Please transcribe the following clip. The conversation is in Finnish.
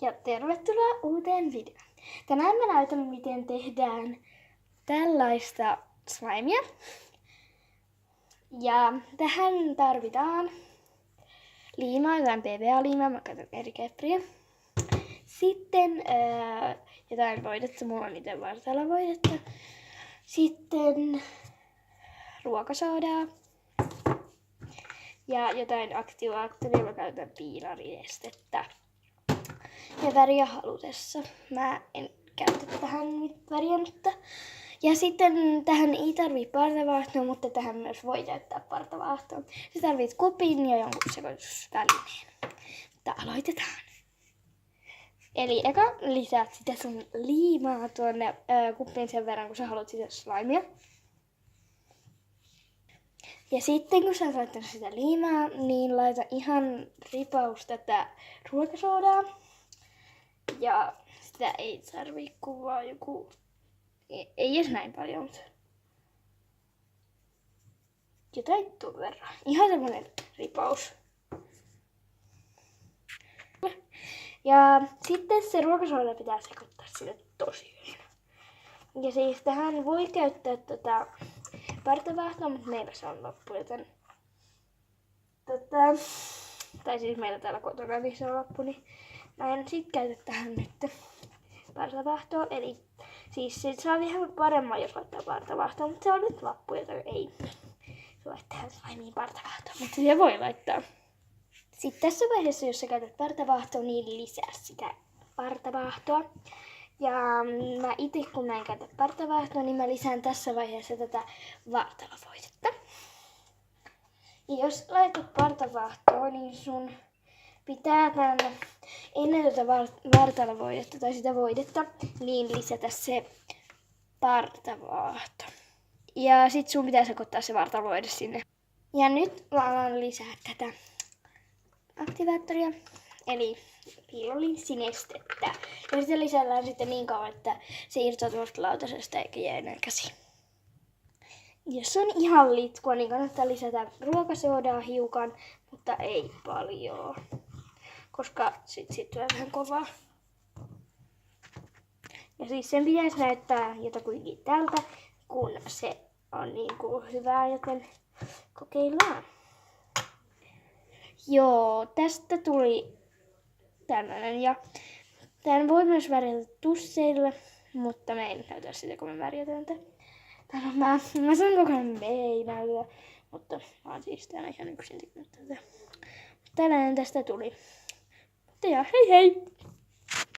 Ja tervetuloa uuteen videoon. Tänään mä näytän, miten tehdään tällaista slimea. Ja tähän tarvitaan liimaa, jotain PVA-liimaa, mä käytän eri Kefriä. Sitten jotain voidetta, mulla on itse vartalavoidetta. Sitten ruokasoodaa. Ja jotain aktivaattoria, mä käytän piilariestettä. Ja väriä halutessa. Mä en käytä tähän nyt väriä, mutta... Ja sitten tähän ei tarvii partavaahtoa, mutta tähän myös voi käyttää partavaahtoa. Sä tarvit kupin ja jonkun sekoitusvälineen. Mutta aloitetaan. Eli eka lisäät sitä sun liimaa tuonne kuppiin sen verran, kun sä haluat sitä slimea. Ja sitten kun sä oot laittanut sitä liimaa, niin laita ihan ripaus tätä ruokasoodaa. Ja sitä ei tarvii kuvaa joku, ei edes näin paljon, mutta jotain tuon verran. Ihan semmonen ripaus. Ja sitten se ruokasooda pitää sekoittaa sinne tosi hyvin. Ja siis tähän voi käyttää partavaahtoa, mutta meillä se on loppu, joten tai siis meillä täällä kotona niin se on loppu, niin mä en sit käytä tähän nyt partavaahtoa. Eli siis se saa ihan paremman, jos laittaa partavaahtoa, mutta se on nyt loppu, joten ei voi tehdä slimeen partavaahtoa, mutta se voi laittaa. Sitten tässä vaiheessa, jos sä käytät partavaahtoa, niin lisää sitä partavaahtoa. Ja mä itse, kun mä en käytä partavaahtoa, niin mä lisään tässä vaiheessa tätä vartalavoidetta. Ja jos laitat partavaahtoa, niin sun pitää ennen tätä vartalavoidetta tai sitä voidetta, niin lisätä se partavaahto. Ja sit sun pitää sekoittaa se vartaloide sinne. Ja nyt mä alan lisää tätä aktivaattoria, eli piilolinssinestettä. Ja sitä lisällään sitten niin kauan, että se irtoaa tuosta lautasesta eikä jää enää käsiin. Jos on ihan litkua, niin kannattaa lisätä ruokasoodaa hiukan, mutta ei paljon, koska sit tulee vähän kovaa. Ja siis sen pitäisi näyttää jotakuinkin tältä, kun se on niin kuin hyvää, joten kokeillaan. Joo, tästä tuli tällainen ja tämän voi myös värjätä tusseilla, mutta me ei näytä sitä, kun me värjätään tätä. Mä sanon koko ajan, me ei näytä, mutta mä oon siis täällä ihan yksin tehnyt tätä. Tällainen tästä tuli. Mutta ja hei hei!